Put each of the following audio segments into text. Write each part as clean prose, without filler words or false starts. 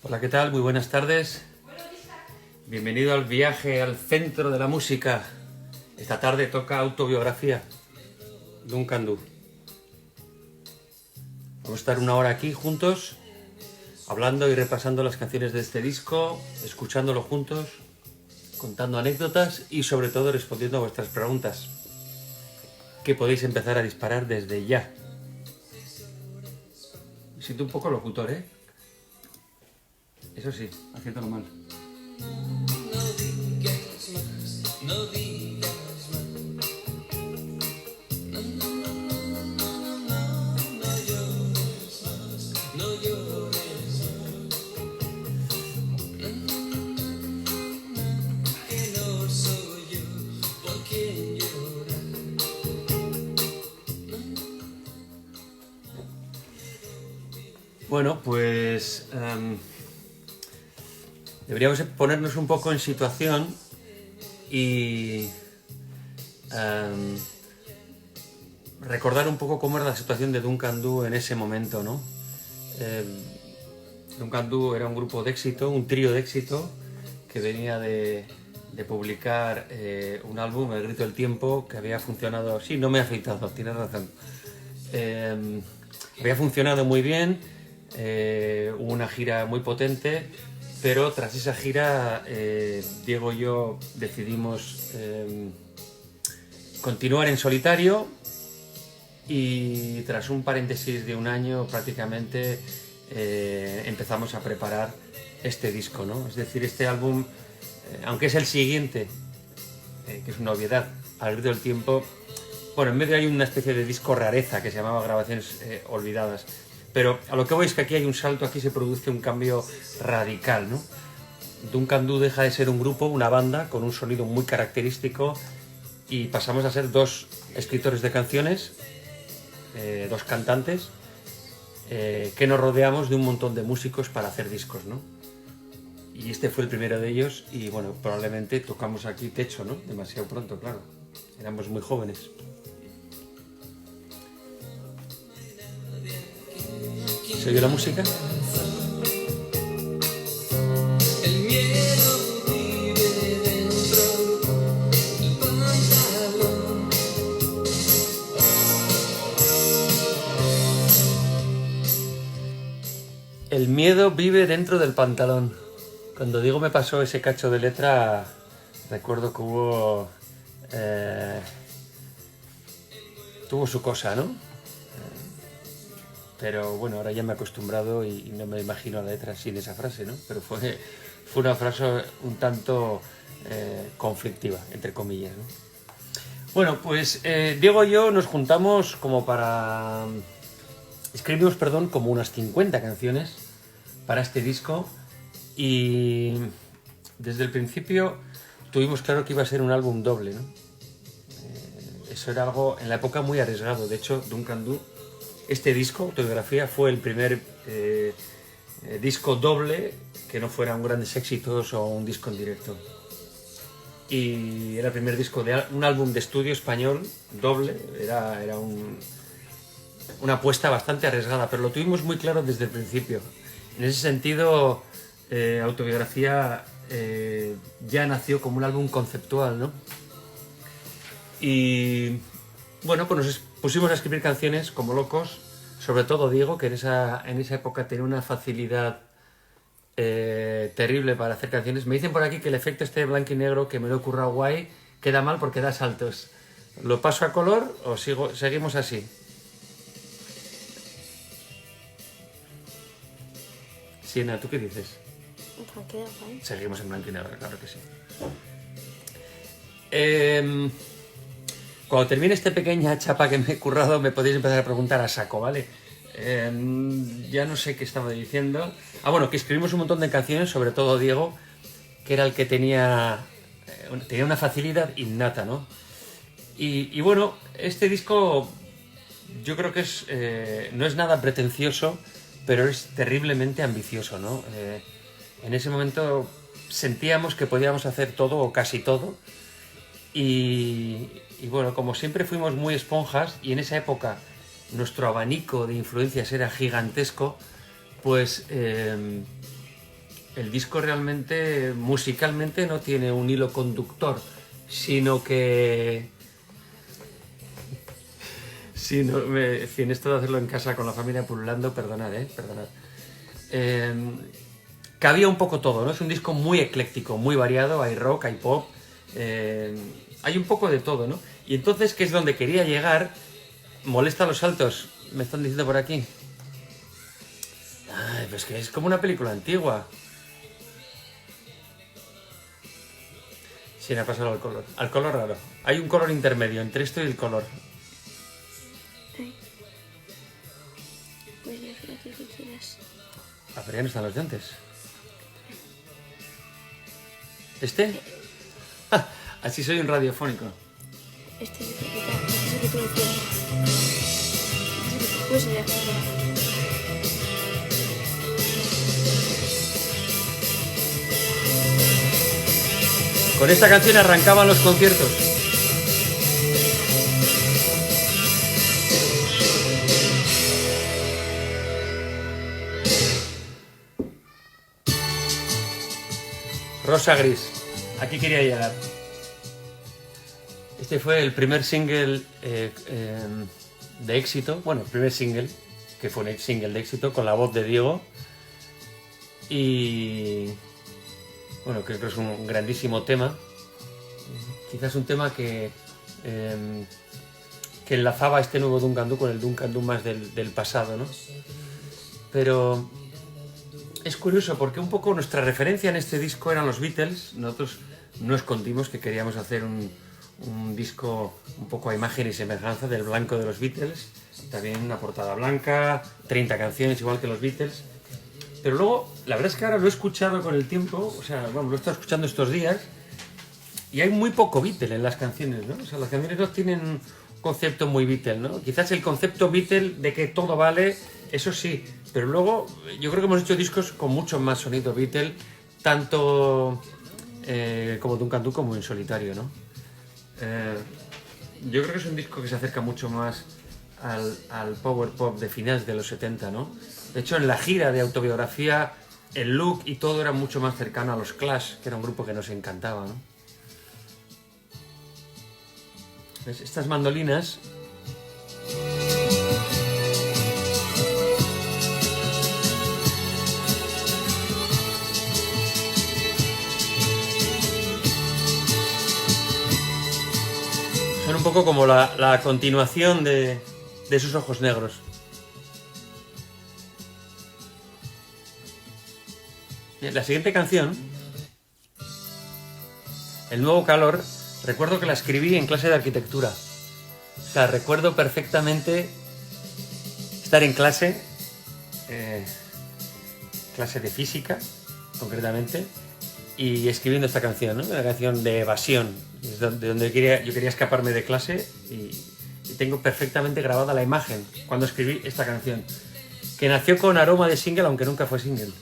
Hola, ¿qué tal? Muy buenas tardes. Bienvenido al viaje al centro de la música. Esta tarde toca autobiografía, Duncan Du. Vamos a estar una hora aquí juntos, hablando y repasando las canciones de este disco, escuchándolo juntos, contando anécdotas y sobre todo respondiendo a vuestras preguntas, que podéis empezar a disparar desde ya. Me siento un poco locutor, ¿eh? Eso sí, haciéndolo mal. No digas más. No llores más. Que no soy yo por quien llorar. Bueno, pues deberíamos ponernos un poco en situación y recordar un poco cómo era la situación de Duncan Du en ese momento, ¿no? Duncan Du era un grupo de éxito, un trío de éxito que venía de publicar un álbum, El Grito del Tiempo, que había funcionado... Sí, no me ha afeitado, tienes razón. Había funcionado muy bien, hubo una gira muy potente, pero tras esa gira Diego y yo decidimos continuar en solitario y tras un paréntesis de un año prácticamente empezamos a preparar este disco, ¿no? Es decir, este álbum, aunque es el siguiente, que es una obviedad, Al Grito del Tiempo, bueno, en medio hay una especie de disco rareza que se llamaba Grabaciones Olvidadas. Pero a lo que voy es que aquí hay un salto, aquí se produce un cambio radical, ¿no? Duncan Du deja de ser un grupo, una banda, con un sonido muy característico y pasamos a ser dos escritores de canciones, dos cantantes, que nos rodeamos de un montón de músicos para hacer discos, ¿no? Y este fue el primero de ellos y, bueno, probablemente tocamos aquí techo, ¿no? Demasiado pronto, claro. Éramos muy jóvenes. ¿Se oye la música? El miedo vive dentro del pantalón. El miedo vive dentro del pantalón. Cuando Diego me pasó ese cacho de letra, recuerdo que tuvo su cosa, ¿no? Pero bueno, ahora ya me he acostumbrado y no me imagino la letra sin esa frase, ¿no? Pero fue una frase un tanto conflictiva, entre comillas, ¿no? Bueno, pues Diego y yo nos juntamos como para... Escribimos, como unas 50 canciones para este disco y desde el principio tuvimos claro que iba a ser un álbum doble, ¿no? Eso era algo en la época muy arriesgado. De hecho, Duncan Du, este disco, Autobiografía, fue el primer disco doble que no fuera un Grandes Éxitos o un disco en directo. Y era el primer disco de un álbum de estudio español doble, era una apuesta bastante arriesgada, pero lo tuvimos muy claro desde el principio. En ese sentido, Autobiografía ya nació como un álbum conceptual, ¿no? Y bueno, pues nos pusimos a escribir canciones como locos, sobre todo Diego, que en esa época tenía una facilidad terrible para hacer canciones. Me dicen por aquí que el efecto este de blanco y negro, que me lo he currado guay, queda mal porque da saltos. ¿Lo paso a color o seguimos así? Siena, ¿tú qué dices? Tranquilo, ¿vale? Seguimos en blanco y negro, claro que sí. Cuando termine esta pequeña chapa que me he currado, me podéis empezar a preguntar a saco, ¿vale? Ya no sé qué estaba diciendo. Bueno, que escribimos un montón de canciones, sobre todo Diego, que era el que tenía una facilidad innata, ¿no? Y bueno, este disco yo creo que no es nada pretencioso, pero es terriblemente ambicioso, ¿no? En ese momento sentíamos que podíamos hacer todo o casi todo y bueno, como siempre fuimos muy esponjas y en esa época nuestro abanico de influencias era gigantesco, pues el disco realmente, musicalmente, no tiene un hilo conductor, sino que... en esto de hacerlo en casa con la familia pululando, perdonad, perdonad. Cabía un poco todo, ¿no? Es un disco muy ecléctico, muy variado, hay rock, hay pop, hay un poco de todo, ¿no? Y entonces, que es donde quería llegar, molesta los saltos, me están diciendo por aquí. Ay, pues que es como una película antigua. Sí, me ha pasado al color raro. Hay un color intermedio entre esto y el color. Puedes elegir aquí que quieras. Ah, pero ya no están los dientes. ¿Este? Ah, así soy un radiofónico. Este es el que quita, este es el que tú decías. Puedes elegir. Con esta canción arrancaban los conciertos. Rosa Gris. Aquí quería llegar. Este fue el primer single de éxito. Bueno, el primer single, que fue un single de éxito, con la voz de Diego. Y... bueno, creo que es un grandísimo tema. Quizás un tema que enlazaba este nuevo Duncan Du con el Duncan Du más del pasado, ¿no? Pero es curioso porque un poco nuestra referencia en este disco eran los Beatles. Nosotros no escondimos que queríamos hacer un disco un poco a imagen y semejanza del blanco de los Beatles. También una portada blanca, 30 canciones igual que los Beatles. Pero luego, la verdad es que ahora lo he escuchado con el tiempo, o sea, bueno, lo he estado escuchando estos días y hay muy poco Beatle en las canciones, ¿no? O sea, las canciones no tienen un concepto muy Beatle, ¿no? Quizás el concepto Beatle de que todo vale, eso sí, pero luego yo creo que hemos hecho discos con mucho más sonido Beatle, tanto como Duncan Du como en solitario, ¿no? Yo creo que es un disco que se acerca mucho más al power pop de finales de los 70, ¿no? De hecho, en la gira de autobiografía, el look y todo era mucho más cercano a los Clash, que era un grupo que nos encantaba, ¿no? ¿Ves? Estas mandolinas... son un poco como la continuación de esos ojos negros. La siguiente canción, El nuevo calor, recuerdo que la escribí en clase de arquitectura. O sea, recuerdo perfectamente estar en clase, clase de física, concretamente, y escribiendo esta canción, ¿no? Una canción de evasión, de donde yo quería escaparme de clase y tengo perfectamente grabada la imagen cuando escribí esta canción, que nació con aroma de single, aunque nunca fue single.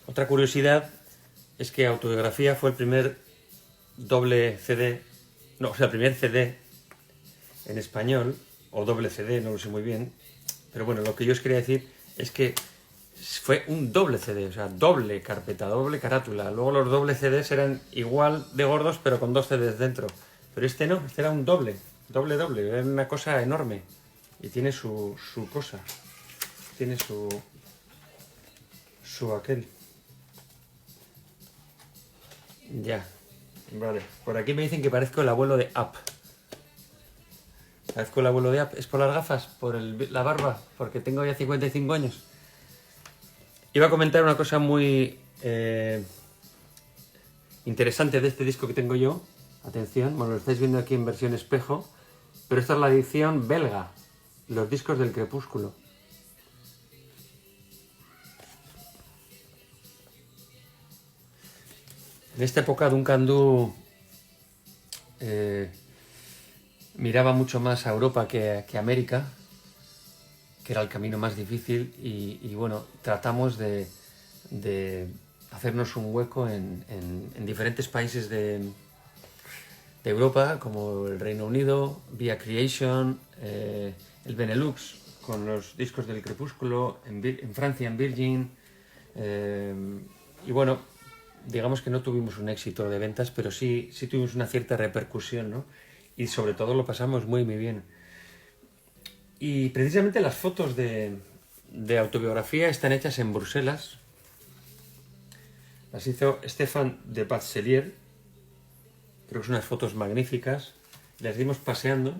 Otra curiosidad es que Autobiografía fue el primer doble CD, no, o sea, el primer CD en español, o doble CD, no lo sé muy bien, pero bueno, lo que yo os quería decir es que fue un doble CD, o sea, doble carpeta, doble carátula. Luego los doble CDs eran igual de gordos, pero con 2 CDs dentro. Pero este no, este era un doble, era una cosa enorme. Y tiene su cosa, tiene su aquel. Ya, vale. Por aquí me dicen que parezco el abuelo de Up. ¿Parezco el abuelo de Up? ¿Es por las gafas? ¿Por la barba? ¿Porque tengo ya 55 años? Iba a comentar una cosa muy interesante de este disco que tengo yo. Atención, bueno, lo estáis viendo aquí en versión espejo, pero esta es la edición belga, los discos del Crepúsculo. En esta época Duncan Du miraba mucho más a Europa que a América, que era el camino más difícil, y bueno, tratamos de hacernos un hueco en diferentes países de Europa, como el Reino Unido, vía Creation, el Benelux, con los discos del Crepúsculo, en Francia, en Virgin, y bueno, digamos que no tuvimos un éxito de ventas, pero sí tuvimos una cierta repercusión, ¿no? Y sobre todo lo pasamos muy bien. Y precisamente las fotos de autobiografía están hechas en Bruselas. Las hizo Stéphane de Batzelier. Creo que son unas fotos magníficas. Las dimos paseando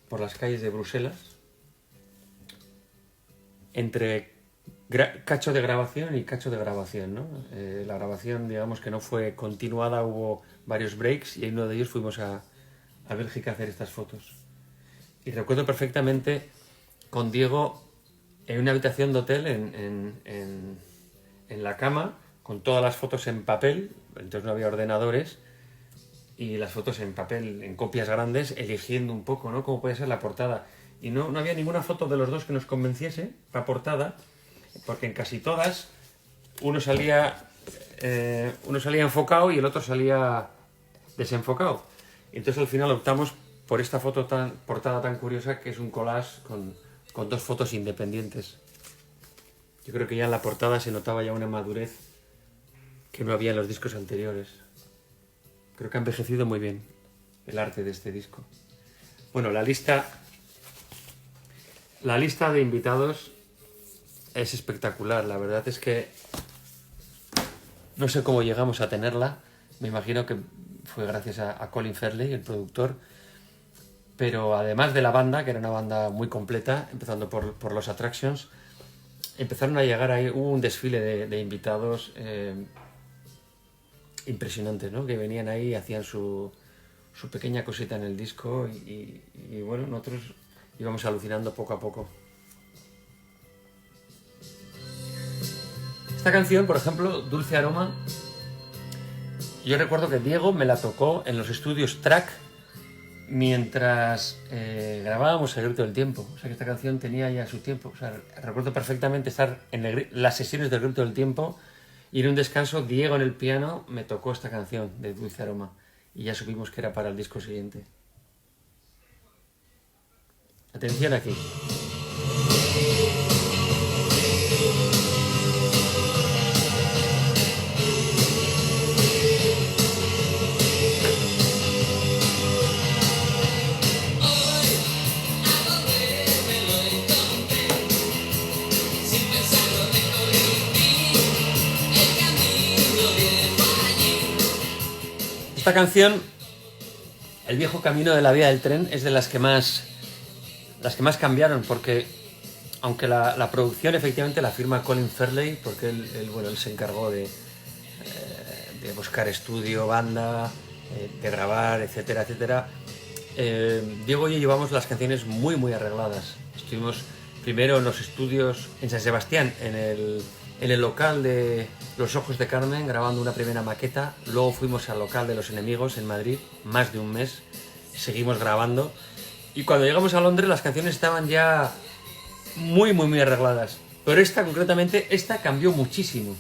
por las calles de Bruselas, entre cacho de grabación y cacho de grabación, ¿no? La grabación, digamos que no fue continuada, hubo varios breaks, y en uno de ellos fuimos a Bélgica a hacer estas fotos. Y recuerdo perfectamente con Diego en una habitación de hotel, en la cama, con todas las fotos en papel, entonces no había ordenadores, y las fotos en papel, en copias grandes, eligiendo un poco, ¿no?, cómo puede ser la portada. Y no había ninguna foto de los dos que nos convenciese, la portada, porque en casi todas uno salía enfocado y el otro salía desenfocado. Y entonces al final optamos por esta portada tan curiosa, que es un collage con dos fotos independientes. Yo creo que ya en la portada se notaba ya una madurez que no había en los discos anteriores. Creo que ha envejecido muy bien el arte de este disco. Bueno, la lista de invitados es espectacular. La verdad es que no sé cómo llegamos a tenerla. Me imagino que fue gracias a Colin Fairley, el productor. Pero además de la banda, que era una banda muy completa, empezando por los Attractions, empezaron a llegar ahí, hubo un desfile de invitados impresionantes, ¿no? Que venían ahí y hacían su pequeña cosita en el disco, y bueno, nosotros íbamos alucinando poco a poco. Esta canción, por ejemplo, Dulce Aroma, yo recuerdo que Diego me la tocó en los estudios Track mientras grabábamos El Grito del Tiempo. O sea que esta canción tenía ya su tiempo. O sea, recuerdo perfectamente estar en las sesiones del Grito del Tiempo, y en un descanso Diego en el piano me tocó esta canción de Dulce Aroma, y ya supimos que era para el disco siguiente. Atención aquí. Esta canción, El viejo camino de la vía del tren, es de las que más cambiaron, porque aunque la producción efectivamente la firma Colin Fairley, porque él se encargó de buscar estudio, banda, de grabar, etcétera, etcétera. Diego y yo llevamos las canciones muy arregladas. Estuvimos primero en los estudios en San Sebastián, en el local de Los Ojos de Carmen, grabando una primera maqueta. Luego fuimos al local de Los Enemigos en Madrid, más de un mes, seguimos grabando. Y cuando llegamos a Londres las canciones estaban ya muy arregladas. Pero concretamente, esta cambió muchísimo.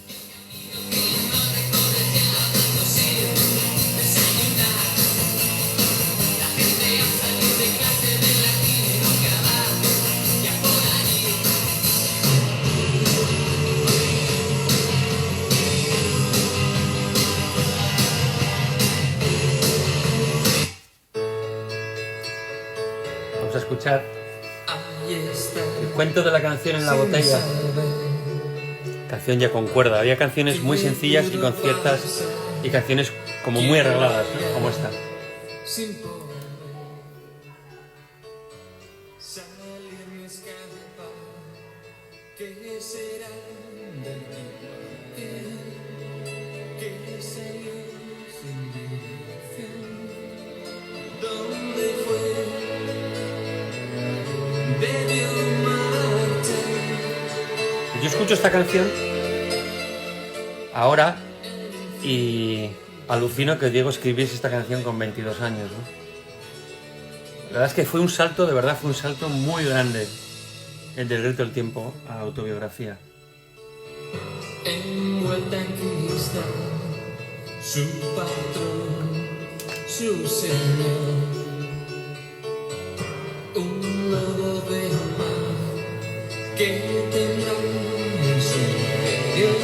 Vamos a escuchar el cuento de la canción en la botella. Canción ya con cuerda. Había canciones muy sencillas y conciertas, y canciones como muy arregladas, ¿no? Como esta. ¿Dónde fue escucho esta canción ahora y alucino que Diego escribiese esta canción con 22 años, ¿no? La verdad es que fue un salto, de verdad fue un salto muy grande, el del Grito del Tiempo a la autobiografía. Envuelta en cristal, su patrón, su señor, un lobo de mar que tendrá en su interior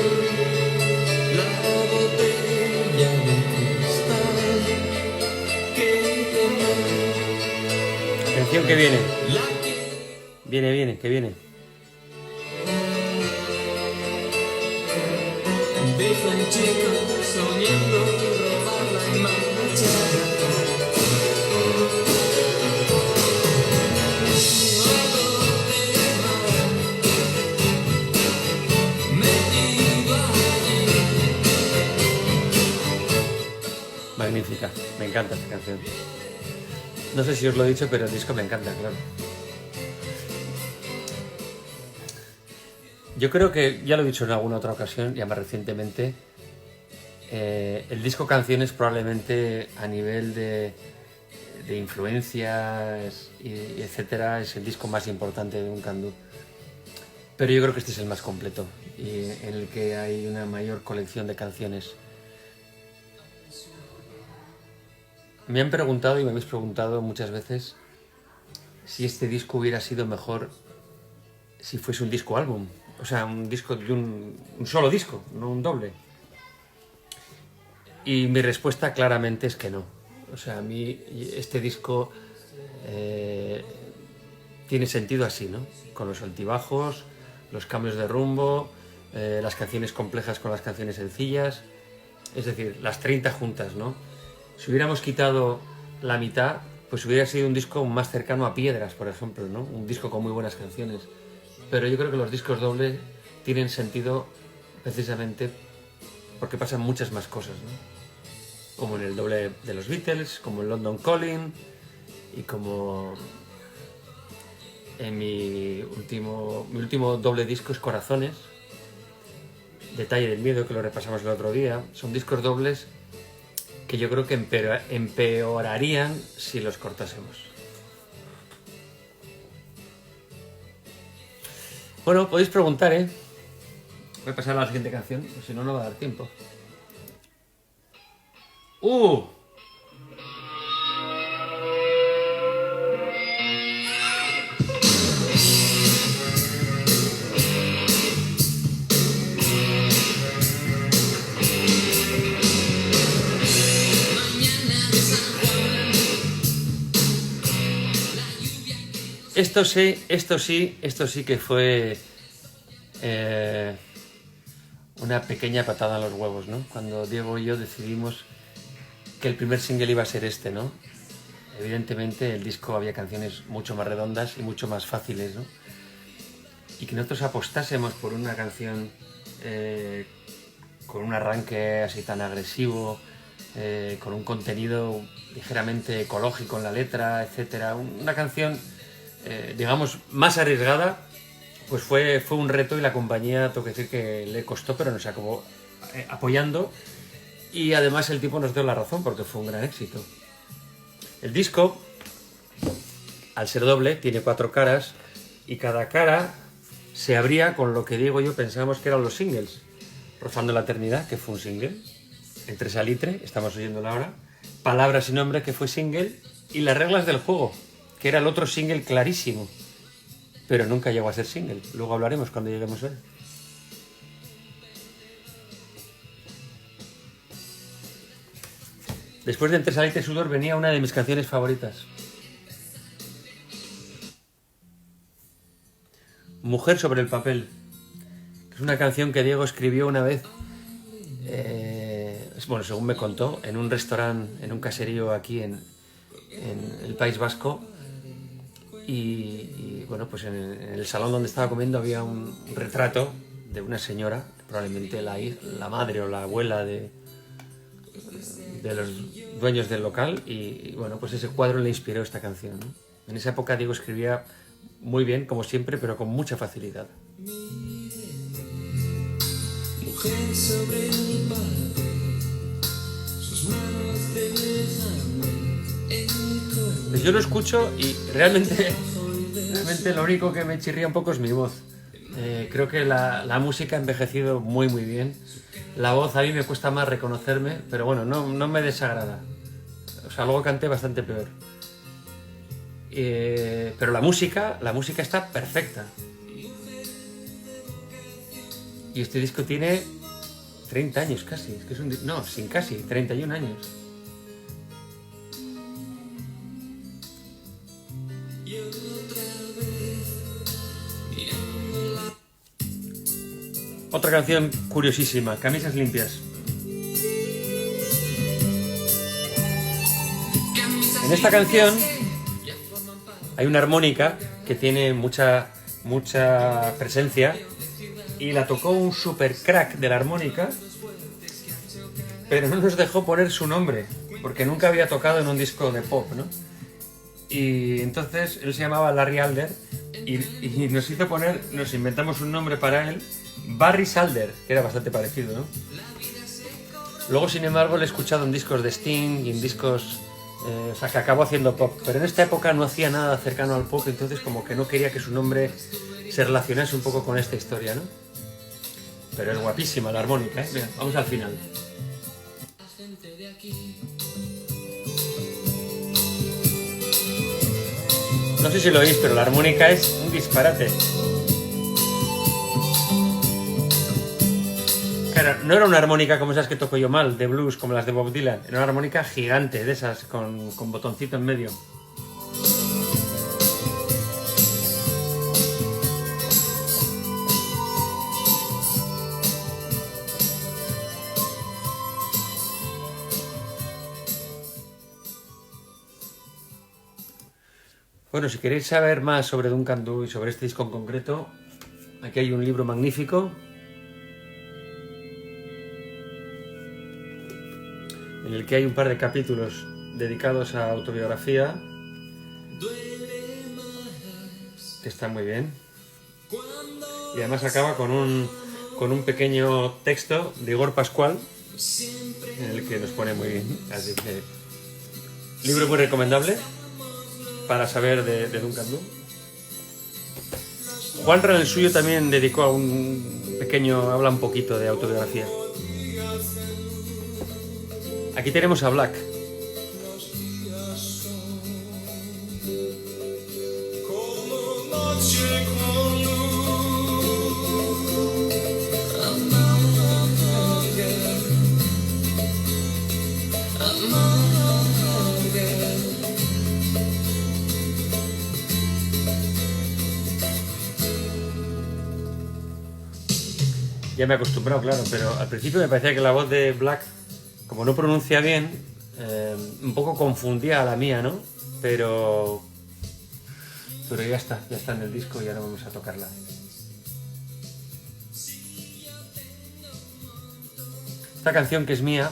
la botella de cristal que tendrá. Atención que viene. Viene, que viene. Dicen chicos soñando robarla y marchar. Magnífica, me encanta esta canción. No sé si os lo he dicho, pero el disco me encanta, claro. Yo creo que, ya lo he dicho en alguna otra ocasión, ya más recientemente, el disco Canciones probablemente a nivel de influencias y etcétera es el disco más importante de Duncan Du. Pero yo creo que este es el más completo y en el que hay una mayor colección de canciones. Me han preguntado y me habéis preguntado muchas veces si este disco hubiera sido mejor si fuese un disco álbum. O sea, un disco de un solo disco, no un doble. Y mi respuesta claramente es que no. O sea, a mí este disco tiene sentido así, ¿no? Con los altibajos, los cambios de rumbo, las canciones complejas con las canciones sencillas. Es decir, las 30 juntas, ¿no? Si hubiéramos quitado la mitad, pues hubiera sido un disco más cercano a Piedras, por ejemplo, ¿no? Un disco con muy buenas canciones. Pero yo creo que los discos dobles tienen sentido precisamente porque pasan muchas más cosas, ¿no? Como en el doble de los Beatles, como en London Calling y como en mi último doble disco es Corazones, Detalle del Miedo, que lo repasamos el otro día. Son discos dobles que yo creo que empeorarían si los cortásemos. Bueno, podéis preguntar, ¿eh? Voy a pasar a la siguiente canción, si no, no va a dar tiempo. Esto sí que fue una pequeña patada en los huevos, ¿no? Cuando Diego y yo decidimos que el primer single iba a ser este, ¿no? Evidentemente el disco había canciones mucho más redondas y mucho más fáciles, ¿no? Y que nosotros apostásemos por una canción con un arranque así tan agresivo, con un contenido ligeramente ecológico en la letra, etcétera, una canción digamos más arriesgada, pues fue un reto y la compañía, tengo que decir que le costó, pero nos acabó apoyando y además el tipo nos dio la razón porque fue un gran éxito. El disco, al ser doble, tiene 4 caras y cada cara se abría con lo que Diego y yo pensábamos que eran los singles. Rozando la Eternidad, que fue un single, Entre Salitre, estamos oyéndola ahora, Palabras y Nombre, que fue single, y Las Reglas del Juego, que era el otro single clarísimo, pero nunca llegó a ser single. Luego hablaremos cuando lleguemos a él. Después de Entre Salitre y Sudor venía una de mis canciones favoritas. Mujer sobre el papel, que es una canción que Diego escribió una vez, bueno, según me contó, en un restaurante, en un caserío aquí en el País Vasco. Y bueno, pues en el salón donde estaba comiendo había un retrato de una señora, probablemente la madre o la abuela de los dueños del local, y bueno, pues ese cuadro le inspiró esta canción, ¿no? En esa época Diego escribía muy bien, como siempre, pero con mucha facilidad. mujer sobre el papel, sus manos déjame el corazón. Pues yo lo escucho y realmente lo único que me chirría un poco es mi voz. Creo que la música ha envejecido muy muy bien. La voz a mí me cuesta más reconocerme, pero bueno, no me desagrada. O sea, luego canté bastante peor. Pero la música está perfecta. Y este disco tiene 30 años casi. Es que es no, sin casi, 31 años. Otra canción curiosísima, Camisas limpias. En esta canción hay una armónica que tiene mucha presencia y la tocó un super crack de la armónica, pero no nos dejó poner su nombre porque nunca había tocado en un disco de pop, ¿no? Y entonces él se llamaba Larry Alder y nos hizo poner, nos inventamos un nombre para él, Barry Salder, que era bastante parecido, ¿no? Luego, sin embargo, le he escuchado en discos de Sting y en discos, o sea, que acabó haciendo pop, pero en esta época no hacía nada cercano al pop, entonces como que no quería que su nombre se relacionase un poco con esta historia, ¿no? Pero es guapísima la armónica, ¿eh? Mira, vamos al final. No sé si lo oís, pero la armónica es un disparate. Claro, no era una armónica como esas que toco yo mal, de blues, como las de Bob Dylan. Era una armónica gigante, de esas, con botoncito en medio. Bueno, si queréis saber más sobre Duncan Du y sobre este disco en concreto, aquí hay un libro magnífico en el que hay un par de capítulos dedicados a autobiografía que está muy bien, y además acaba con un pequeño texto de Igor Pascual en el que nos pone muy bien, así que libro muy recomendable para saber de Duncan Du. Juanra en el suyo también dedicó a un pequeño, habla un poquito de autobiografía. Aquí tenemos a Black. Ya me he acostumbrado, claro, pero al principio me parecía que la voz de Black, como no pronuncia bien, un poco confundía a la mía, ¿no? Pero ya está en el disco y ahora vamos a tocarla. Esta canción, que es mía,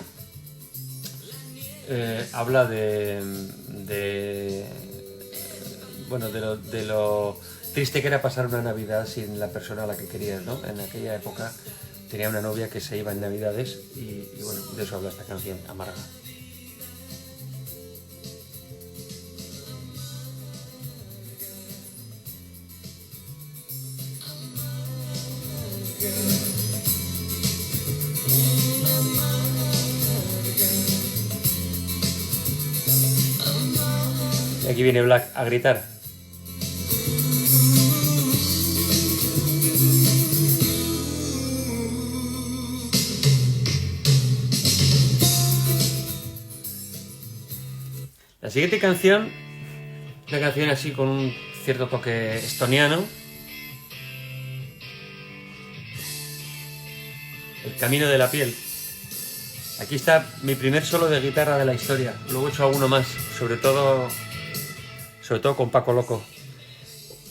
habla de lo triste que era pasar una Navidad sin la persona a la que querías, ¿no? En aquella época tenía una novia que se iba en Navidades y bueno, de eso habla esta canción, Amarga. Y aquí viene Black a gritar. La siguiente canción, una canción así con un cierto toque estoniano. El camino de la piel. Aquí está mi primer solo de guitarra de la historia. Luego he hecho alguno más, sobre todo con Paco Loco.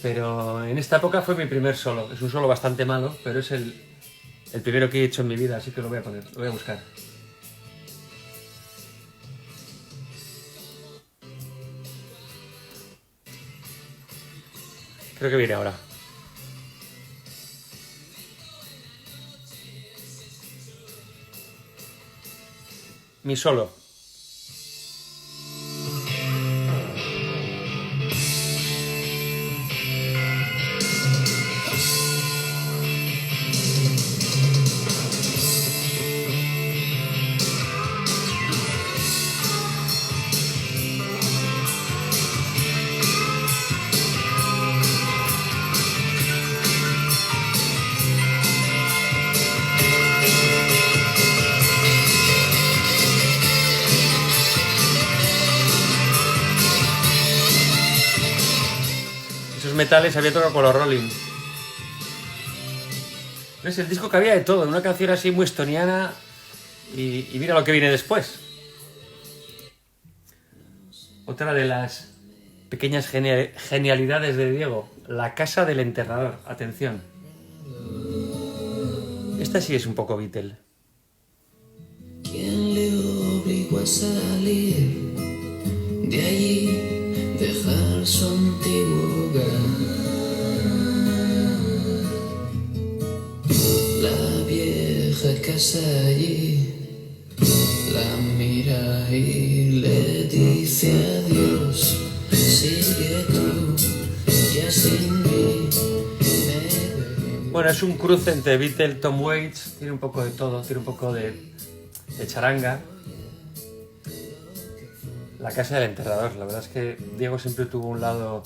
Pero en esta época fue mi primer solo. Es un solo bastante malo, pero es el primero que he hecho en mi vida, así que lo voy a poner, lo voy a buscar. Creo que viene ahora. mi solo. Esos metales había tocado con los Rolling. ¿Ves? El disco que había de todo, una canción así muy estoniana y mira lo que viene después. Otra de las pequeñas genialidades de Diego, La casa del enterrador. Atención. Esta sí es un poco Beatle. ¿Quién le obligó a salir de allí, dejar su antiguo hogar? La vieja casa allí la mira y le dice adiós. Sigue tú, ya sin mí. Bueno, es un cruce entre Beatle, Tom Waits, tiene un poco de todo, tiene un poco de charanga. La casa del enterrador, la verdad es que Diego siempre tuvo un lado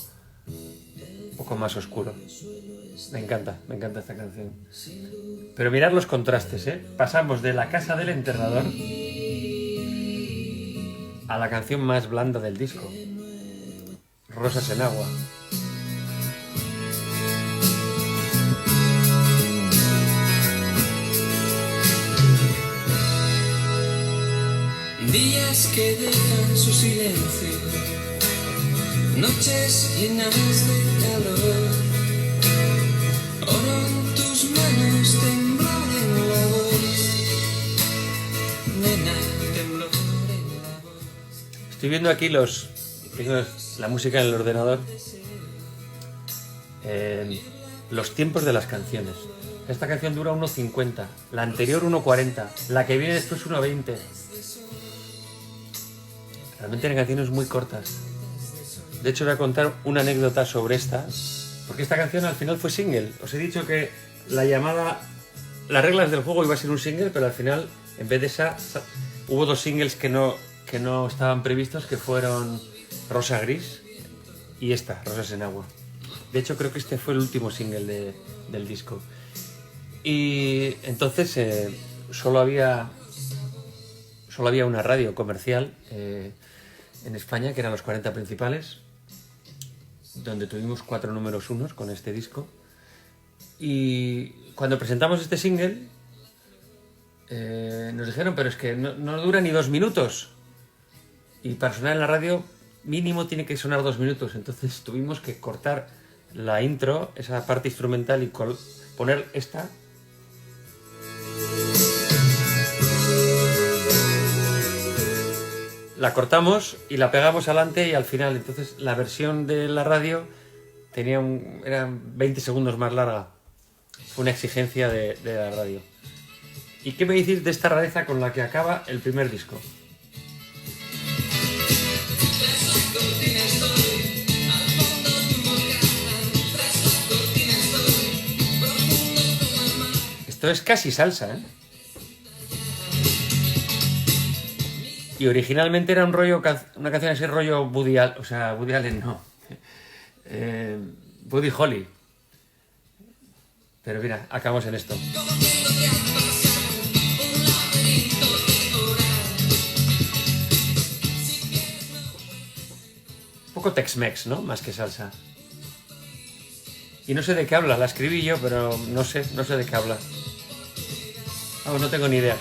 un poco más oscuro. Me encanta esta canción. Pero mirad los contrastes, ¿eh? Pasamos de La casa del enterrador a la canción más blanda del disco, Rosas en agua. Días que dejan su silencio, noches llenas de calor, oro en tus manos, temblar en la voz, nena, temblor en la voz. Estoy viendo aquí la música en el ordenador, los tiempos de las canciones. Esta canción dura 1:50, la anterior 1:40, la que viene después 1:20. Realmente eran canciones muy cortas. De hecho, voy a contar una anécdota sobre esta, porque esta canción al final fue single. Os he dicho que las reglas del juego iba a ser un single, pero al final, en vez de esa, hubo 2 singles que no estaban previstos, que fueron Rosa Gris y esta, Rosas en agua. De hecho, creo que este fue el último single del disco. Y entonces solo había una radio comercial en España, que eran los 40 principales, donde tuvimos 4 números 1 con este disco. Y cuando presentamos este single, nos dijeron, pero es que no dura ni 2 minutos. Y para sonar en la radio, mínimo tiene que sonar 2 minutos. Entonces tuvimos que cortar la intro, esa parte instrumental, y poner esta. La cortamos y la pegamos adelante y al final. Entonces la versión de la radio era 20 segundos más larga. Fue una exigencia de la radio. ¿Y qué me decís de esta rareza con la que acaba el primer disco? Esto es casi salsa, ¿eh? Y originalmente era una canción así rollo Woody Allen no. Buddy Holly. Pero mira, acabamos en esto. Un poco Tex-Mex, ¿no? Más que salsa. Y no sé de qué habla, la escribí yo, pero no sé de qué habla. No tengo ni idea.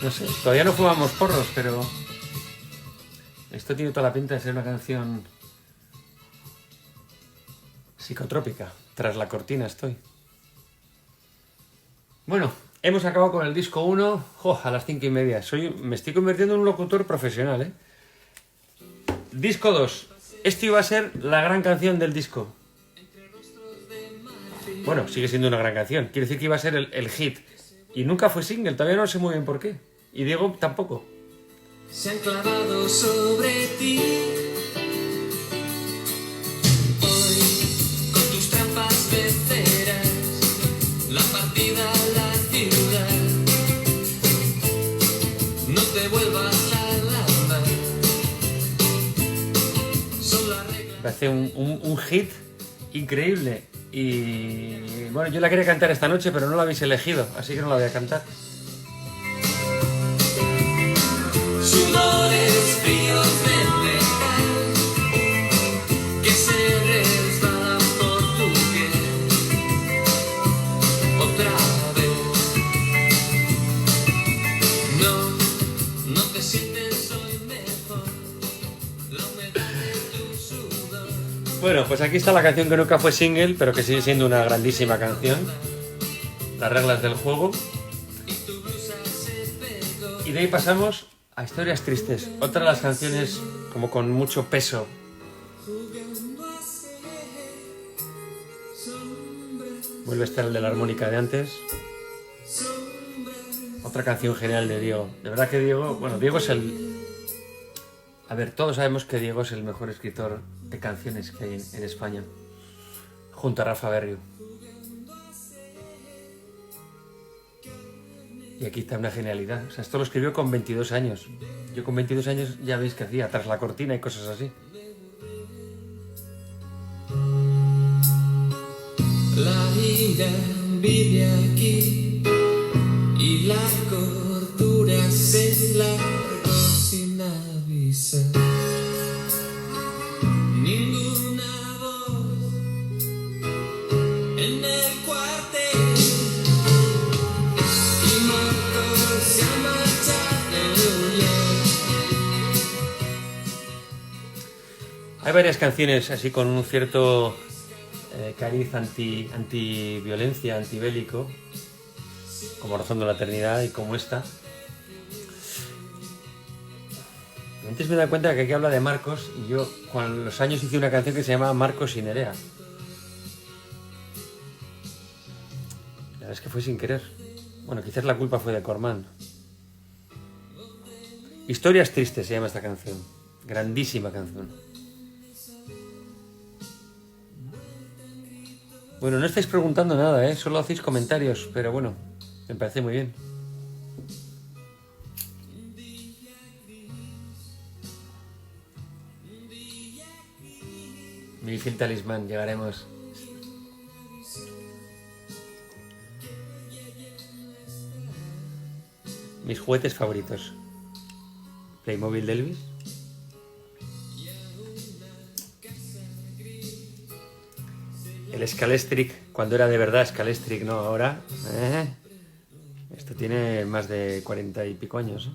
No sé, todavía no fumamos porros, pero esto tiene toda la pinta de ser una canción psicotrópica. Tras la cortina estoy. Bueno, hemos acabado con el disco 1 a las 5:30. Me estoy convirtiendo en un locutor profesional, ¿eh? Disco 2. Esto iba a ser la gran canción del disco. Bueno, sigue siendo una gran canción. Quiere decir que iba a ser el hit. Y nunca fue single, todavía no sé muy bien por qué. Y Diego tampoco. Se han clavado sobre ti. Hoy, con tus trampas beceras, la partida a la ciudad. No te vuelvas a la mar. Son las reglas. Me parece un hit increíble. Y bueno, yo la quería cantar esta noche, pero no la habéis elegido, así que no la voy a cantar. Sudores fríos de metal que se resbalan por tu piel otra vez. No te sientes hoy mejor. La humedad de tu sudor. Bueno, pues aquí está la canción que nunca fue single, pero que sigue siendo una grandísima canción. Las reglas del juego. Y de ahí pasamos a Historias Tristes. Otra de las canciones como con mucho peso. Vuelve a estar el de la armónica de antes. Otra canción genial de Diego. De verdad que Diego... Bueno, Diego es el... A ver, todos sabemos que Diego es el mejor escritor de canciones que hay en España. Junto a Rafa Berrio. Y aquí está una genialidad. O sea, esto lo escribió con 22 años. Yo con 22 años ya veis que hacía Tras la cortina y cosas así. La ira vive aquí y la cordura se largó sin avisar. Ninguna voz en el cuartel y Marcos se ha marchado ya. Hay varias canciones así con un cierto cariz anti-violencia, antibélico, como Razón de la Eternidad y como esta. Antes me he dado cuenta que aquí habla de Marcos y yo con los años hice una canción que se llama Marcos y Nerea. La verdad es que fue sin querer. Bueno, quizás la culpa fue de Cormán. Historias Tristes se llama esta canción. Grandísima canción. Bueno, no estáis preguntando nada, solo hacéis comentarios, pero bueno, me parece muy bien. Mi fiel talismán, llegaremos. Mis juguetes favoritos. Playmobil de Elvis. El Scalestric, cuando era de verdad Scalestric, no ahora. Esto tiene más de 40 y pico años.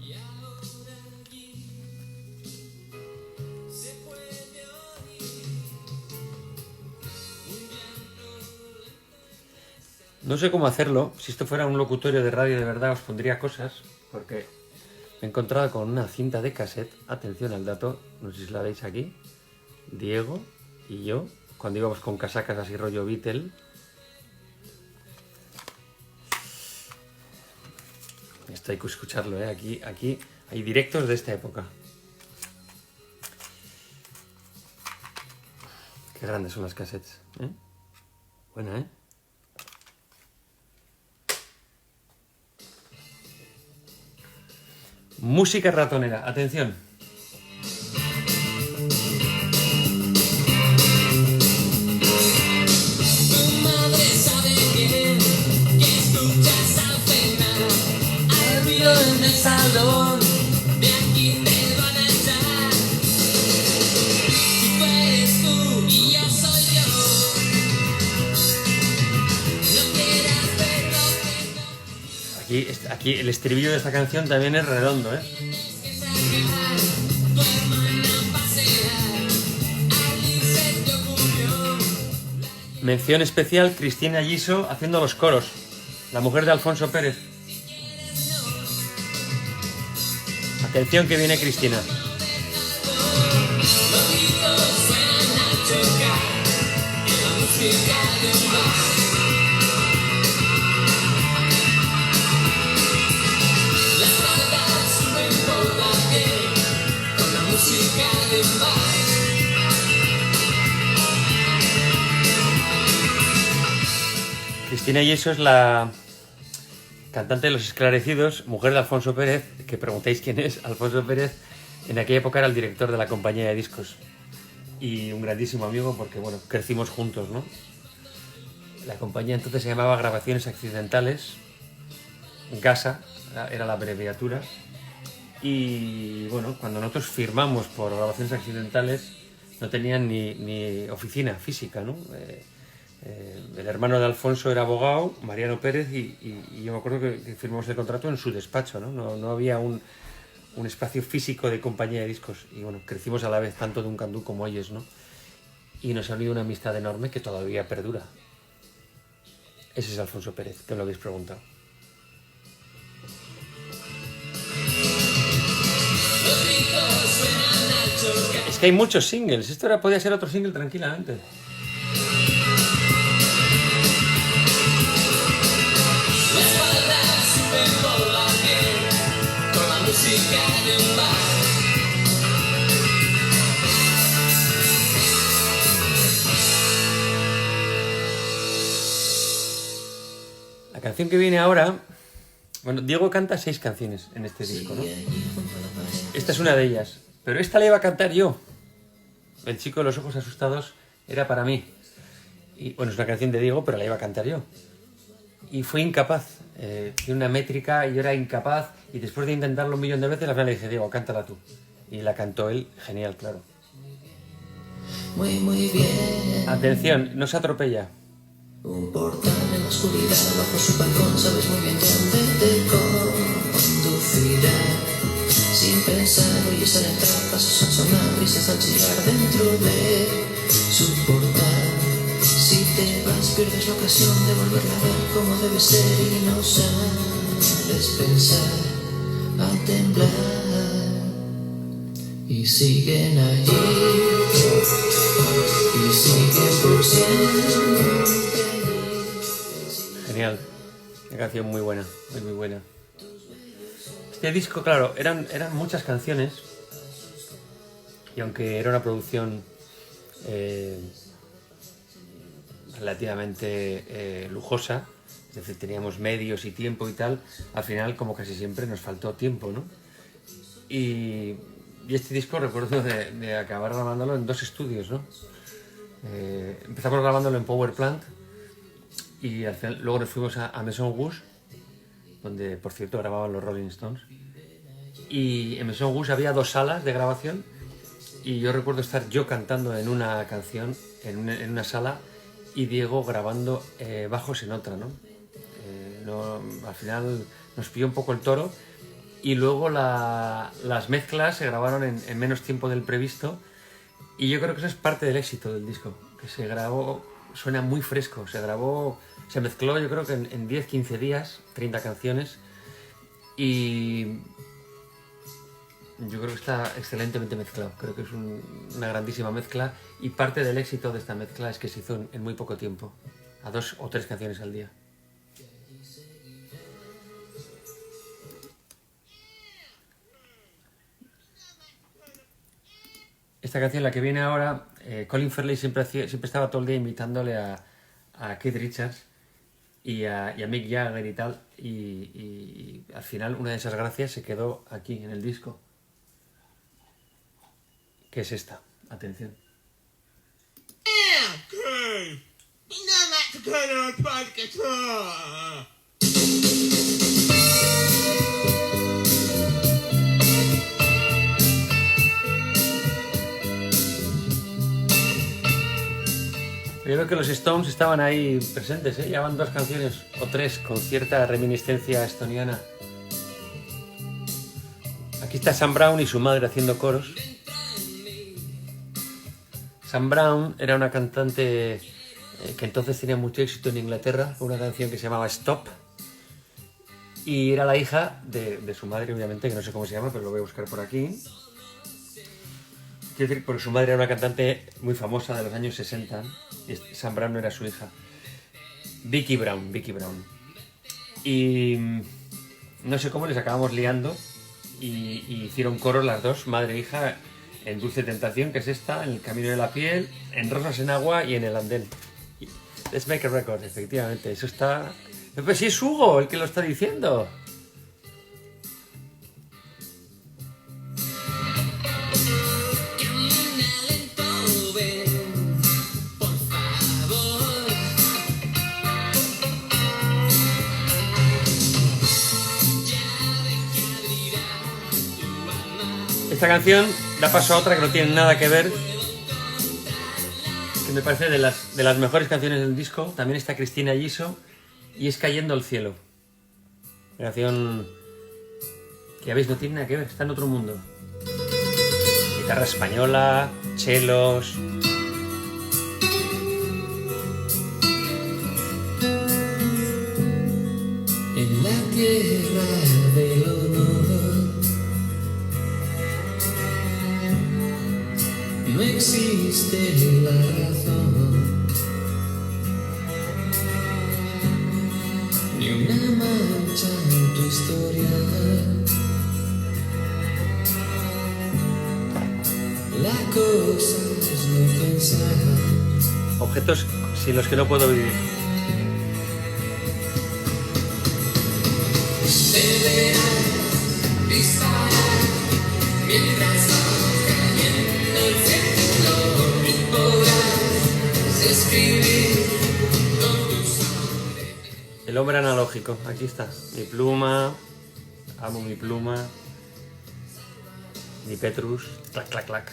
No sé cómo hacerlo. Si esto fuera un locutorio de radio de verdad os pondría cosas, porque me he encontrado con una cinta de cassette. Atención al dato, no sé si la veis aquí. Diego y yo, cuando íbamos con casacas así rollo Beatle. Esto hay que escucharlo, aquí hay directos de esta época. Qué grandes son las cassettes, Buena, Música ratonera, atención. Tu madre sabe bien que escuchas al cenar al ruido en el salón. De aquí te van a echar. Si tú eres tú y yo soy yo, no quieras ver lo que no. Aquí el estribillo de esta canción también es redondo, Tienes que sacar tu hermana a pasear. Allí se te ocurrió. Mención especial, Cristina Giso haciendo los coros. La mujer de Alfonso Pérez. Atención que viene Cristina. Los gritos Cristina Yeso es la cantante de Los Esclarecidos, mujer de Alfonso Pérez, que preguntáis quién es. Alfonso Pérez en aquella época era el director de la compañía de discos y un grandísimo amigo porque, bueno, crecimos juntos, ¿no? La compañía entonces se llamaba Grabaciones Accidentales, GASA, era la abreviatura. Y bueno, cuando nosotros firmamos por Grabaciones Accidentales no tenían ni oficina física, ¿no? El hermano de Alfonso era abogado, Mariano Pérez, y yo me acuerdo que firmamos el contrato en su despacho, ¿no? No había un espacio físico de compañía de discos. Y bueno, crecimos a la vez tanto Duncan Du como ellos, ¿no? Y nos ha unido una amistad enorme que todavía perdura. Ese es Alfonso Pérez, que me lo habéis preguntado. Es que hay muchos singles. Esto podría ser otro single tranquilamente. La canción que viene ahora... Bueno, Diego canta 6 canciones en este disco, ¿no? Esta es una de ellas. Pero esta la iba a cantar yo. El chico de los ojos asustados era para mí. Y bueno, es una canción de Diego, pero la iba a cantar yo. Y fui incapaz. Tiene una métrica y yo era incapaz. Y después de intentarlo un millón de veces, al final le dije, Diego, cántala tú. Y la cantó él, genial, claro. Muy, muy bien. Atención, no se atropella. Un portal en la oscuridad, bajo su balcón, sabes muy bien dónde te conducirá. Sin pensar, oyes al entrar, pasos al sonar, brisas al chillar dentro de su portal. Si te vas, pierdes la ocasión de volverla a ver como debe ser y no sabes pensar al temblar. Y siguen allí, y siguen por siempre. Genial, una canción muy buena, muy buena. Este disco, claro, eran muchas canciones y aunque era una producción relativamente lujosa, es decir, teníamos medios y tiempo y tal, al final, como casi siempre, nos faltó tiempo, ¿no? Y este disco recuerdo de acabar grabándolo en 2 estudios, ¿no? Empezamos grabándolo en Power Plant y al final, luego nos fuimos a Maison Rouge, donde por cierto grababan los Rolling Stones. Y en Maison Rouge había 2 salas de grabación y yo recuerdo estar yo cantando en una canción en una sala y Diego grabando bajos en otra, ¿no? Al final nos pilló un poco el toro y luego las mezclas se grabaron en menos tiempo del previsto y yo creo que eso es parte del éxito del disco, que se grabó, suena muy fresco, se mezcló yo creo que en 10-15 días, 30 canciones y yo creo que está excelentemente mezclado, creo que es una grandísima mezcla y parte del éxito de esta mezcla es que se hizo en muy poco tiempo, a 2 o 3 canciones al día. Esta canción, la que viene ahora, Colin Farrell siempre estaba todo el día invitándole a Keith Richards y a Mick Jagger y tal, y al final una de esas gracias se quedó aquí en el disco, que es esta, atención. Yo creo que los Stones estaban ahí presentes, ¿eh? Llevaban 2 canciones o 3 con cierta reminiscencia estoniana. Aquí está Sam Brown y su madre haciendo coros. Sam Brown era una cantante que entonces tenía mucho éxito en Inglaterra, con una canción que se llamaba Stop. Y era la hija de su madre, obviamente, que no sé cómo se llama, pero lo voy a buscar por aquí. Quiero decir, porque su madre era una cantante muy famosa de los años 60 y Sam Brown no era su hija. Vicky Brown. Y no sé cómo les acabamos liando y hicieron coros las 2, madre e hija, en Dulce Tentación, que es esta, en El Camino de la Piel, en Rosas en Agua y en El Andén. let's make a record, efectivamente. Eso está... Pues sí, es Hugo el que lo está diciendo. Esta canción da paso a otra que no tiene nada que ver, que me parece de las mejores canciones del disco. También está Cristina Aguiso y es Cayendo al cielo. Una canción que, ya veis, no tiene nada que ver, está en otro mundo. Guitarra española, chelos... En la tierra del honor no existe la razón, ni una mancha en tu historia. La cosa es no pensar. Objetos sin los que no puedo vivir. Deberás disparar mientras va cayendo el cielo y podrás escribir con tu sangre. El hombre analógico, aquí está. Mi pluma, amo mi pluma. Mi Petrus, clac, clac, clac.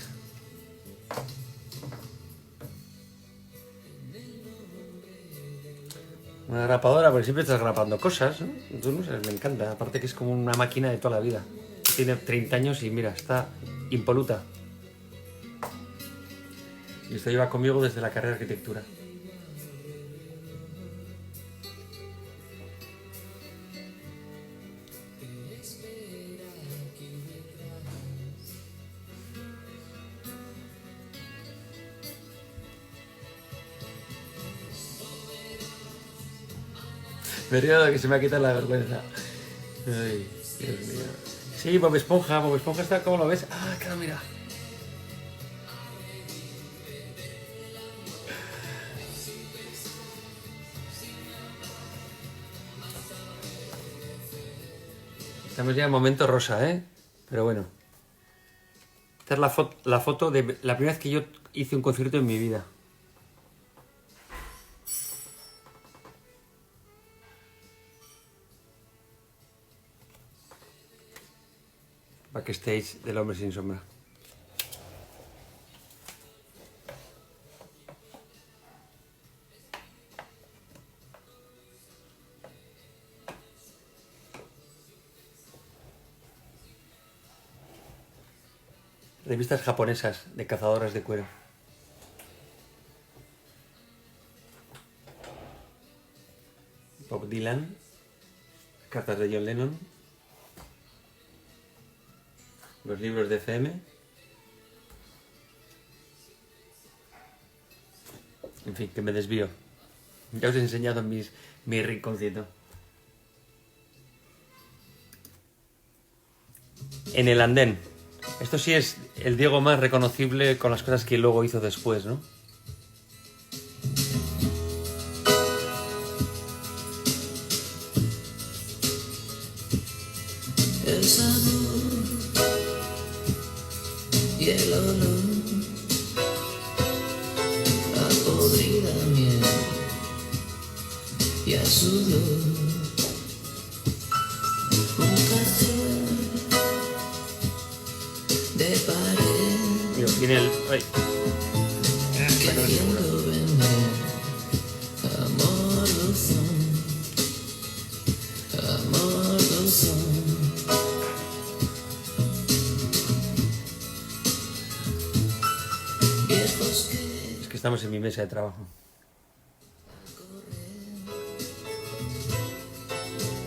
Una grapadora, porque siempre estás grapando cosas, ¿no? Tú no sabes, me encanta. Aparte que es como una máquina de toda la vida. Tiene 30 años y mira, está impoluta. Y esto lleva conmigo desde la carrera de arquitectura. Me río de que se me ha quitado la vergüenza. Ay, Dios mío. Sí, Bob Esponja está, ¿cómo lo ves? Ah, claro, mira. Estamos ya en momento rosa, ¿eh? Pero bueno. Esta es la foto de la primera vez que yo hice un concierto en mi vida. Backstage del Hombre Sin Sombra. Revistas japonesas de cazadoras de cuero. Bob Dylan. Cartas de John Lennon. Los libros de FM. En fin, que me desvío. Ya os he enseñado mi rinconcito. En el andén. Esto sí es el Diego más reconocible con las cosas que luego hizo después, ¿no? El sabor y el olor a podrida miel y a sudor. Un cartel de pared. Mira, viene el... Ay. Queriendo vender amor dulzón, amor dulzón. Viejos que Es que estamos en mi mesa de trabajo.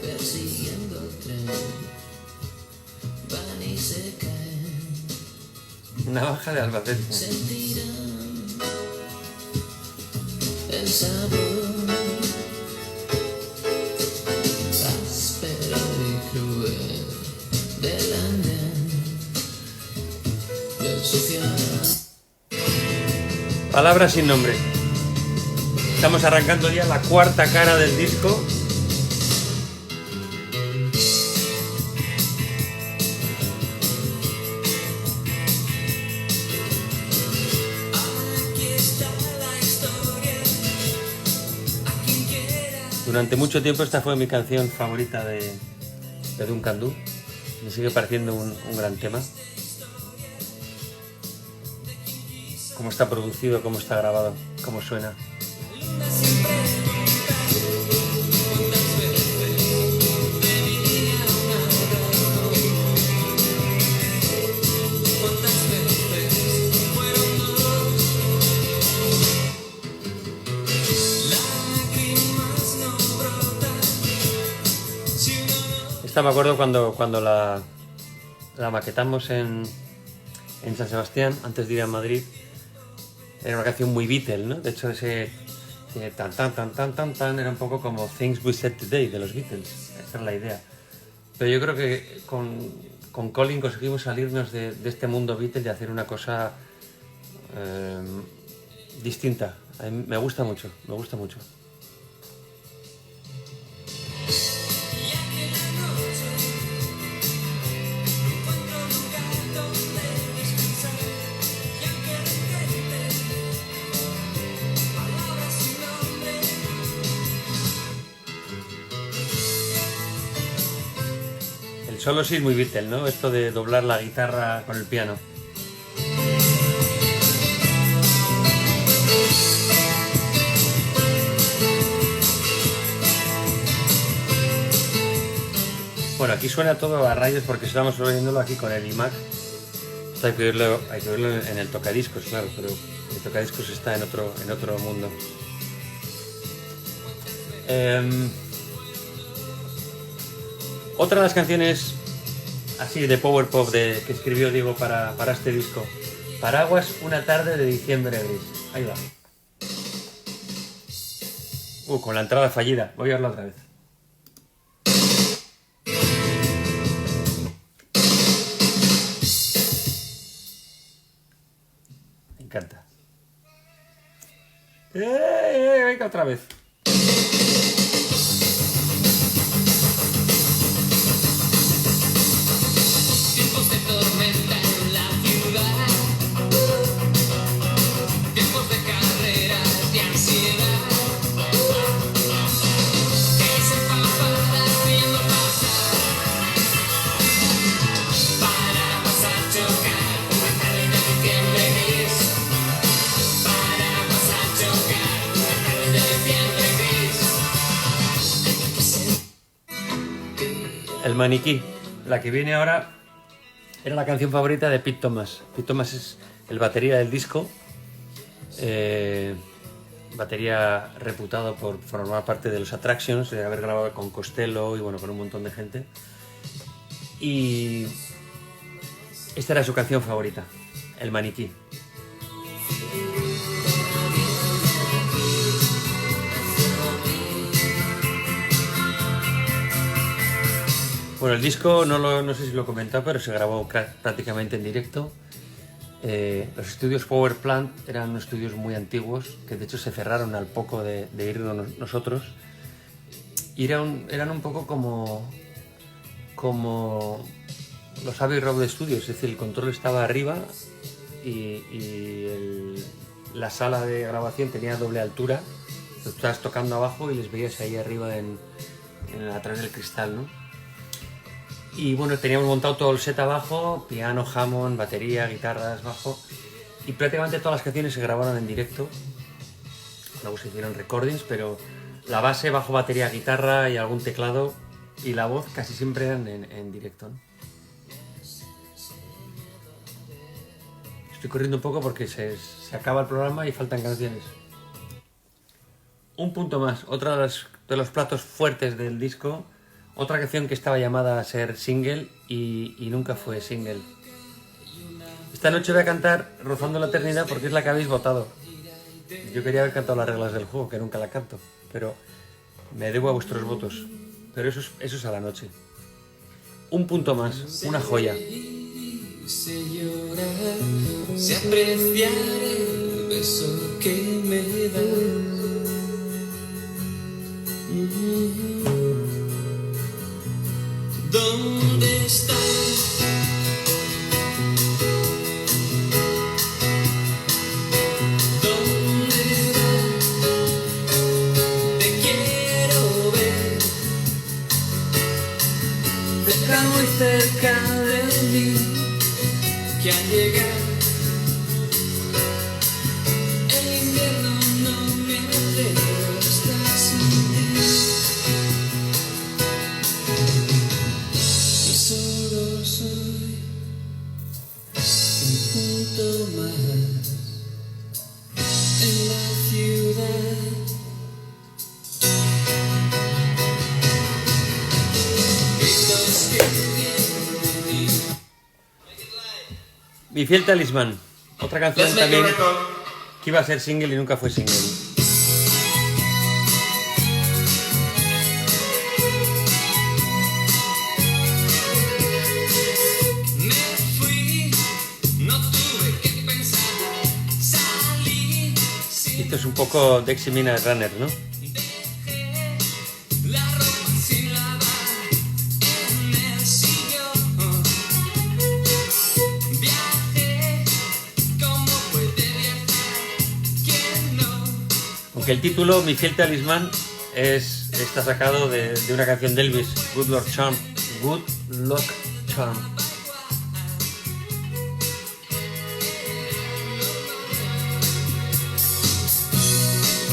persiguiendo el tren van y se caen. Navaja de Albacete. Sentirán el sabor áspero y cruel del andén del social. Palabra sin nombre. Estamos arrancando ya la cuarta cara del disco. Durante mucho tiempo esta fue mi canción favorita de Duncan Du. Me sigue pareciendo un gran tema. Cómo está producido, cómo está grabado, cómo suena. Esta me acuerdo cuando la maquetamos en San Sebastián, antes de ir a Madrid. Era una canción muy Beatle, ¿no? De hecho, ese tan tan era un poco como Things We Said Today de los Beatles. Esa es la idea. Pero yo creo que con Colin conseguimos salirnos de este mundo Beatle y hacer una cosa distinta. A mí me gusta mucho, me gusta mucho. Solo sí es muy Beatle, ¿no? Esto de doblar la guitarra con el piano. Bueno, aquí suena todo a rayos porque estamos oyéndolo aquí con el iMac. Esto hay que verlo en el tocadiscos, claro, pero el tocadiscos está en otro mundo. Otra de las canciones así de power pop que escribió Diego para este disco. Paraguas, una tarde de diciembre gris. Ahí va. Con la entrada fallida. Voy a verla otra vez. Me encanta. Venga otra vez. El maniquí, la que viene ahora, era la canción favorita de Pete Thomas. Pete Thomas es el batería del disco, batería reputado por formar parte de los Attractions, de haber grabado con Costello y bueno, con un montón de gente. Y esta era su canción favorita, El maniquí. Bueno, el disco no sé si lo he comentado, pero se grabó prácticamente en directo. Los estudios Power Plant eran unos estudios muy antiguos, que de hecho se cerraron al poco de irnos nosotros. Y eran un poco como los Abbey Road Studios, es decir, el control estaba arriba y la sala de grabación tenía doble altura. Tú estabas tocando abajo y les veías ahí arriba atrás del cristal, ¿no? Y bueno, teníamos montado todo el set abajo, piano, Hammond, batería, guitarras, bajo. Y prácticamente todas las canciones se grabaron en directo. Luego se hicieron recordings, pero la base, bajo, batería, guitarra y algún teclado y la voz casi siempre eran en directo, ¿no? Estoy corriendo un poco porque se acaba el programa y faltan canciones. Un punto más, otro de los platos fuertes del disco. Otra canción que estaba llamada a ser single y nunca fue single. Esta noche voy a cantar Rozando la Eternidad porque es la que habéis votado. Yo quería haber cantado las reglas del juego, que nunca la canto, pero me debo a vuestros votos. Pero eso es a la noche. Un punto más, una joya. Se llorar, se apreciar el beso que me das. invierno no me atrevo, estás bien. Y solo soy un punto más en la ciudad. Mi fiel talismán. Otra canción también que iba a ser single y nunca fue single. Me fui, no tuve que pensar, salí, Esto es un poco Dexy Mina Runner, ¿no? dejé la ropa sin lavar en el sillón. Viajé, como puede viajar, ¿quién no? Aunque el título, Mi fiel talismán, está sacado de una canción de Elvis, Good Luck Charm. Good Luck Charm.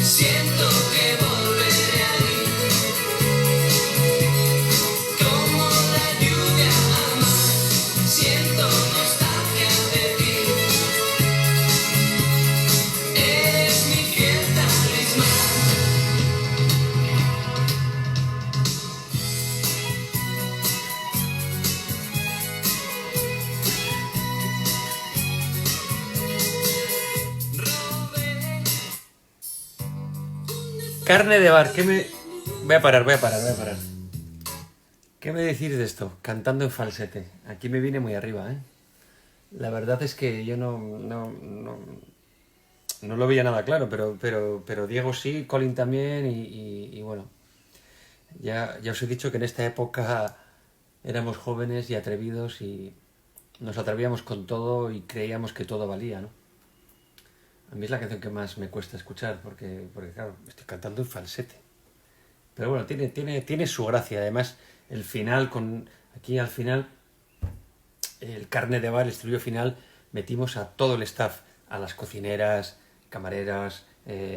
Siento que volveré ahí, como la lluvia al mar. Siento nostalgia de ti. Eres mi fiel talismán. Robé Carne de bar, ¿qué me...? Voy a parar. ¿Qué me decís de esto? Cantando en falsete. Aquí me viene muy arriba, ¿eh? La verdad es que yo no lo veía nada claro, pero Diego sí, Colin también y bueno, ya os he dicho que en esta época éramos jóvenes y atrevidos y nos atrevíamos con todo y creíamos que todo valía, ¿no? A mí es la canción que más me cuesta escuchar porque claro, estoy cantando en falsete. Pero bueno, tiene su gracia. Además, el final, aquí al final, el carne de bar, el estribillo final, metimos a todo el staff, a las cocineras, camareras,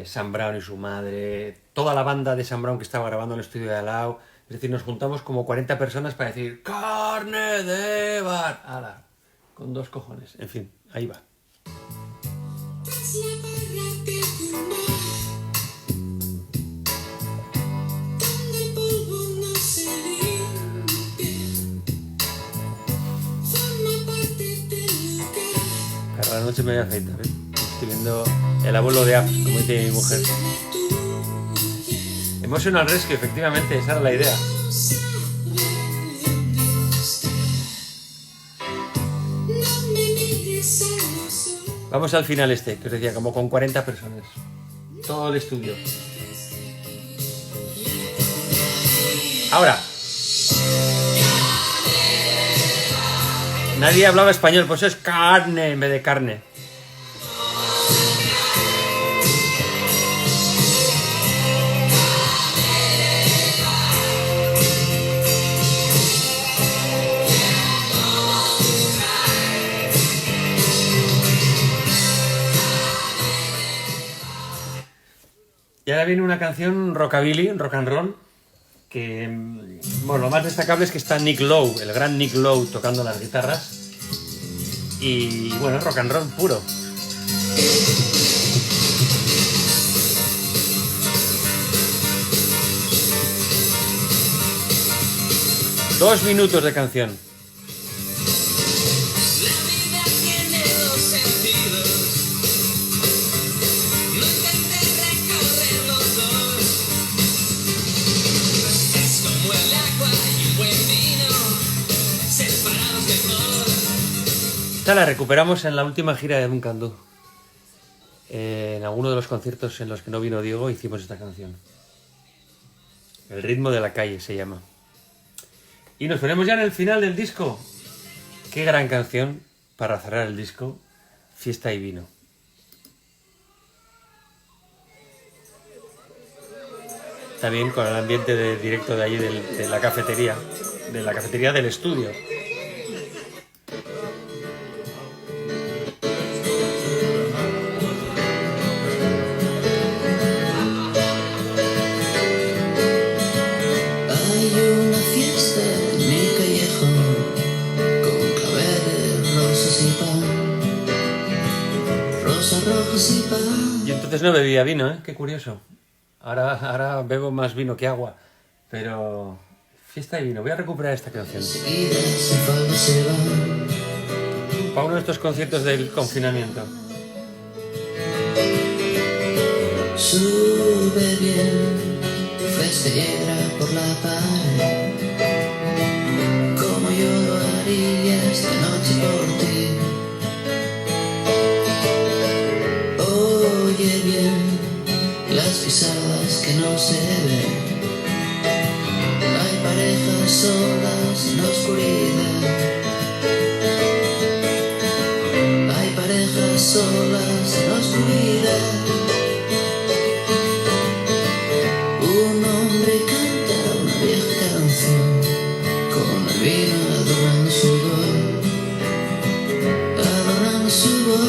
Sam Brown y su madre, toda la banda de Sam Brown que estaba grabando en el estudio de al lado. Es decir, nos juntamos como 40 personas para decir ¡carne de bar! ¡Hala! Con 2 cojones. En fin, ahí va. tras la barra peatonal, donde el polvo no se limpia, forma parte del lugar. Cada noche me voy a afeitar, ¿eh? Estoy viendo El abuelo de App, como dice mi mujer. Emotional Rescue, efectivamente, esa era la idea. Vamos al final que os decía, como con 40 personas. Todo el estudio. Ahora. Nadie hablaba español, pues eso es carne en vez de carne. Y ahora viene una canción rockabilly, rock and roll, que, bueno, lo más destacable es que está Nick Lowe, el gran Nick Lowe, tocando las guitarras. Y, bueno, rock and roll puro. Dos minutos de canción. La vida tiene dos sentidos, no intenté recorrer los dos. Es como el agua y un buen vino, separados mejor. Esta la recuperamos en la última gira de Duncan Du. En alguno de los conciertos en los que no vino Diego hicimos esta canción. El ritmo de la calle se llama. Y nos ponemos ya en el final del disco. Qué gran canción para cerrar el disco. Fiesta y vino. También con el ambiente de directo de allí de la cafetería del estudio. no bebía vino, ¿eh? Qué curioso. Ahora bebo más vino que agua. Pero... fiesta de vino. Voy a recuperar esta canción. Seguida sin falda se va. Para uno de estos conciertos del confinamiento. Sube bien, fresca y entra por la pared, como yo lo haría esta noche por ti. Oye bien, las pisadas que no se ven. Hay parejas solas en la oscuridad. Hay parejas solas en la oscuridad. Un hombre canta una vieja canción, con el vino adorando su voz, adorando su voz.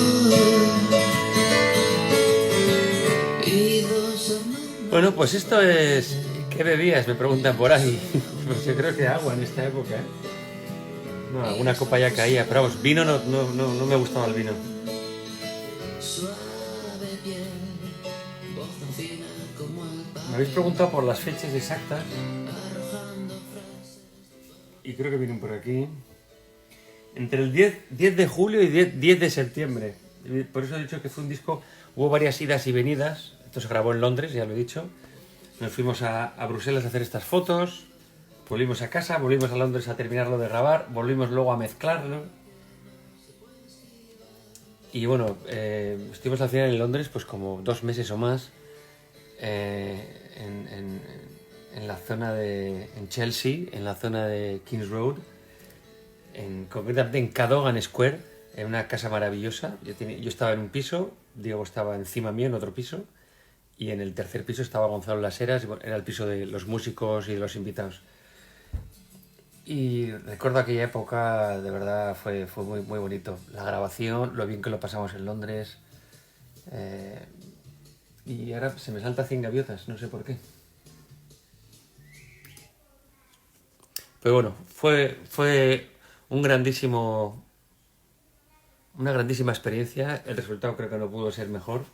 Y dos hermanos. Bueno, pues esto es... ¿Qué bebías? Me preguntan por ahí. Pues yo creo que agua en esta época, ¿eh? No, alguna copa ya caía, pero vamos, vino no me gustaba el vino. Suave piel, voz tan fina como el pan, Me habéis preguntado por las fechas exactas arrojando frases. y creo que vienen por aquí. Entre el 10 de julio y 10 de septiembre. Por eso he dicho que fue un disco, hubo varias idas y venidas. Esto se grabó en Londres, ya lo he dicho. Nos fuimos a Bruselas a hacer estas fotos, volvimos a casa, volvimos a Londres a terminarlo de grabar, volvimos luego a mezclarlo. Y bueno, estuvimos al final en Londres pues como 2 meses o más, en la zona en Chelsea, en la zona de King's Road, concretamente en Cadogan Square, en una casa maravillosa. Yo estaba en un piso, Diego estaba encima mío en otro piso, y en el tercer piso estaba Gonzalo Las Heras, y bueno, era el piso de los músicos y de los invitados. Y recuerdo aquella época, de verdad, fue muy, muy bonito. La grabación, lo bien que lo pasamos en Londres. Y ahora se me salta 100 gaviotas, no sé por qué. Pero bueno, fue una grandísima experiencia. El resultado creo que no pudo ser mejor.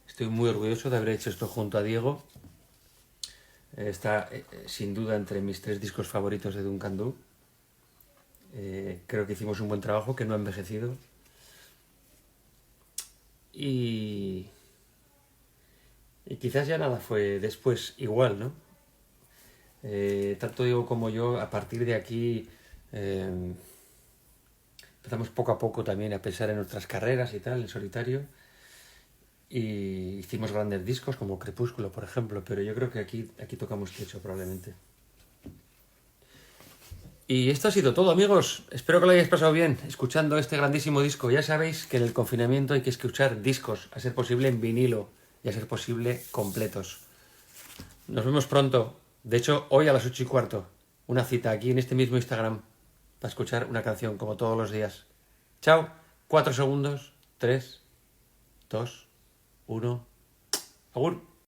Estoy muy orgulloso de haber hecho esto junto a Diego. Está sin duda entre mis 3 discos favoritos de Duncan Du. Creo que hicimos un buen trabajo que no ha envejecido. Y quizás ya nada fue después igual, ¿no? Tanto Diego como yo, a partir de aquí, empezamos poco a poco también a pensar en nuestras carreras y tal, en solitario. Y hicimos grandes discos como Crepúsculo, por ejemplo, pero yo creo que aquí tocamos techo probablemente. Y esto ha sido todo, amigos. Espero que lo hayáis pasado bien escuchando este grandísimo disco. Ya sabéis que en el confinamiento hay que escuchar discos, a ser posible en vinilo y a ser posible completos. Nos vemos pronto. De hecho, hoy a las 8:15, una cita aquí en este mismo Instagram para escuchar una canción como todos los días. Chao. 4 segundos. 3, 2, 1. Agur.